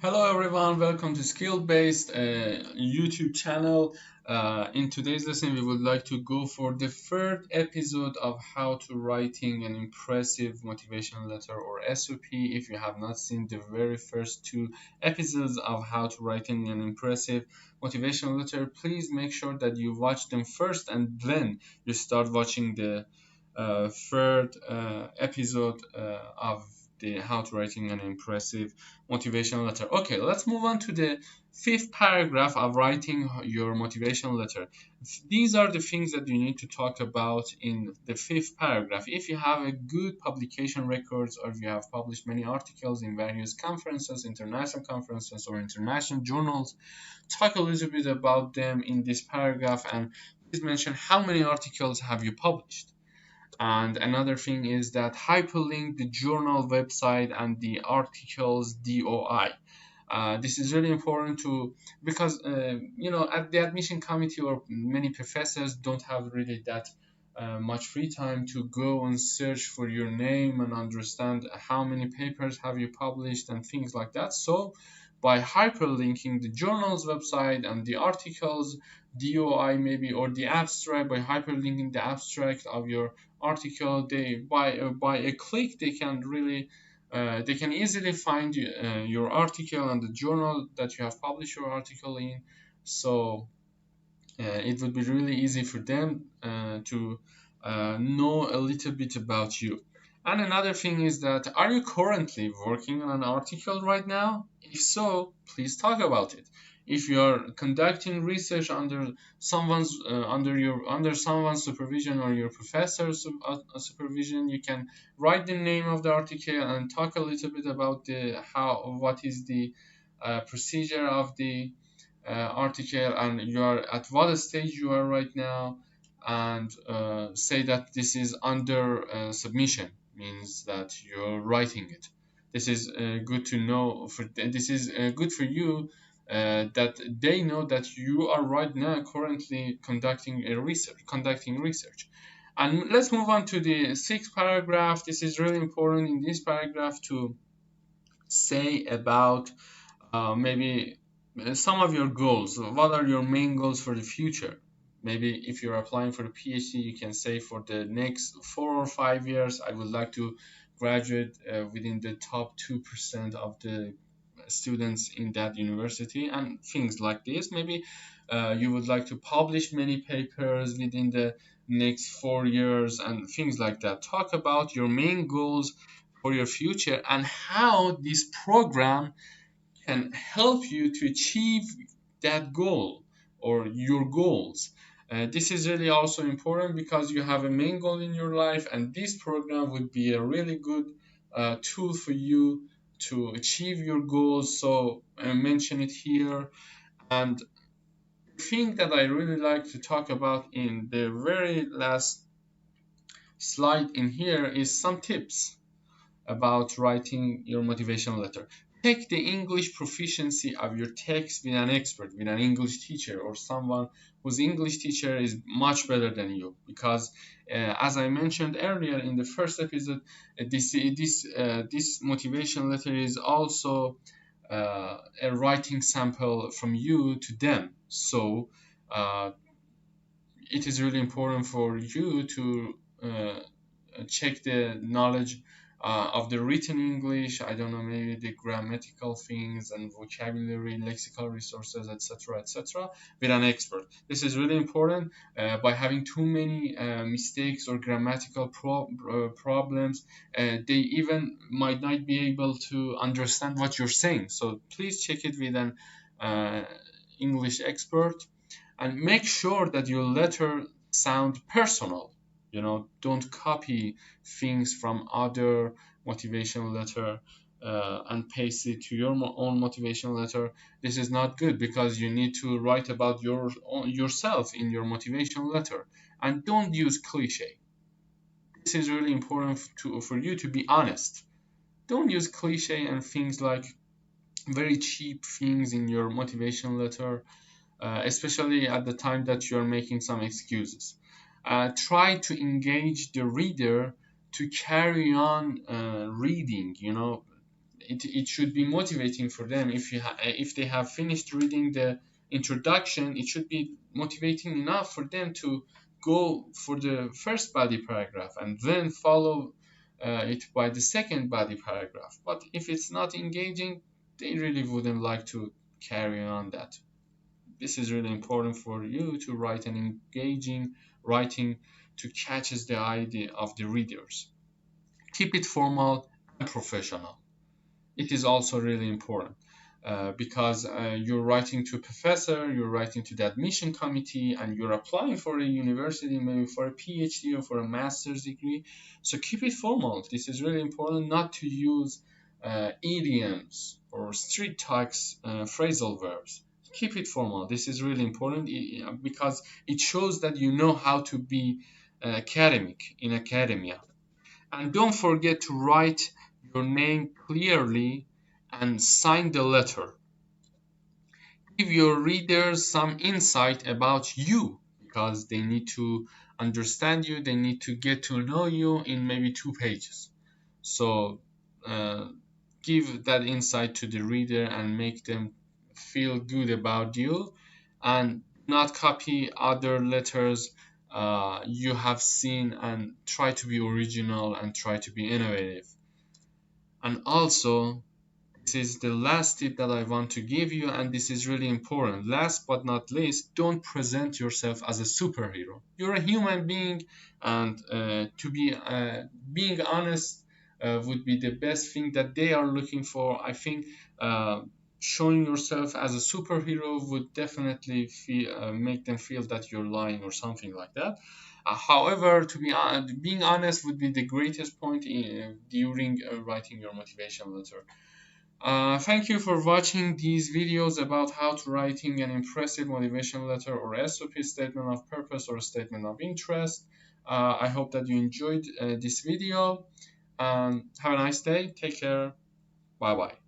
Hello everyone, welcome to Skill Based YouTube channel. In today's lesson, we would like to go for the third episode of how to writing an impressive motivational letter or SOP. If you have not seen the very first two episodes of how to writing an impressive motivational letter, please make sure that you watch them first and then you start watching the third episode of the how to writing an impressive motivational letter. Okay, let's move on to the fifth paragraph of writing your motivational letter. These are the things that you need to talk about in the fifth paragraph. If you have a good publication records or if you have published many articles in various conferences, international conferences or international journals, talk a little bit about them in this paragraph and please mention how many articles have you published. And another thing is that hyperlink the journal website and the articles DOI. This is really important to because at the admission committee or many professors don't have really that much free time to go and search for your name and understand how many papers have you published and things like that. So by hyperlinking the journal's website and the articles DOI maybe or the abstract, by hyperlinking the abstract of your article, they by a click they can easily find your article and the journal that you have published your article in. So it would be really easy for them to know a little bit about you. And another thing is that, are you currently working on an article right now? If so, please talk about it. If you are conducting research under someone's supervision or your professor's supervision, you can write the name of the article and talk a little bit about what is the procedure of the article and you are at what stage you are right now, and say that this is under submission, means that you're writing it. This is good to know for this is good for you, that they know that you are right now currently conducting research. And let's move on to the sixth paragraph. This is really important in this paragraph to say about maybe some of your goals. What are your main goals for the future? Maybe if you're applying for a PhD, you can say for the next 4 or 5 years, I would like to graduate within the top 2% of the students in that university, and things like this. Maybe you would like to publish many papers within the next 4 years and things like that. Talk about your main goals for your future and how this program can help you to achieve that goal or your goals. This is really also important because you have a main goal in your life, and this program would be a really good tool for you to achieve your goals. So I mention it here. And the thing that I really like to talk about in the very last slide in here is some tips about writing your motivational letter. Check the English proficiency of your text with an expert, with an English teacher or someone whose English teacher is much better than you. Because as I mentioned earlier in the first episode, this motivation letter is also a writing sample from you to them. So it is really important for you to check the knowledge of the written English. I don't know, maybe the grammatical things and vocabulary, lexical resources, etc., etc., with an expert. This is really important. By having too many mistakes or grammatical problems, they even might not be able to understand what you're saying. So please check it with an English expert, and make sure that your letter sound personal. Don't copy things from other motivational letter and paste it to your own motivational letter. This is not good because you need to write about yourself in your motivational letter, and don't use cliche. This is really important for you to be honest. Don't use cliche and things like very cheap things in your motivational letter, especially at the time that you're making some excuses. Try to engage the reader to carry on reading. it should be motivating for them. If they have finished reading the introduction, it should be motivating enough for them to go for the first body paragraph and then follow it by the second body paragraph. But if it's not engaging, they really wouldn't like to carry on that. This is really important for you to write an engaging writing to catches the eye of the readers. Keep it formal and professional. It is also really important because you're writing to a professor, you're writing to the admission committee, and you're applying for a university, maybe for a PhD or for a master's degree. So keep it formal. This is really important, not to use idioms or street talks, phrasal verbs. Keep it formal. This is really important because it shows that you know how to be academic in academia. And don't forget to write your name clearly and sign the letter. Give your readers some insight about you because they need to understand you, they need to get to know you in maybe 2 pages. So uh, give that insight to the reader and make them feel good about you, and not copy other letters you have seen, and try to be original and try to be innovative. And also, this is the last tip that I want to give you, and this is really important. Last but not least, don't present yourself as a superhero. You're a human being, and to be being honest would be the best thing that they are looking for. I think showing yourself as a superhero would definitely make them feel that you're lying or something like that. However, to be being honest would be the greatest point during writing your motivation letter. Thank you for watching these videos about how to writing an impressive motivation letter or SOP, statement of purpose or statement of interest. I hope that you enjoyed this video. Have a nice day. Take care. Bye bye.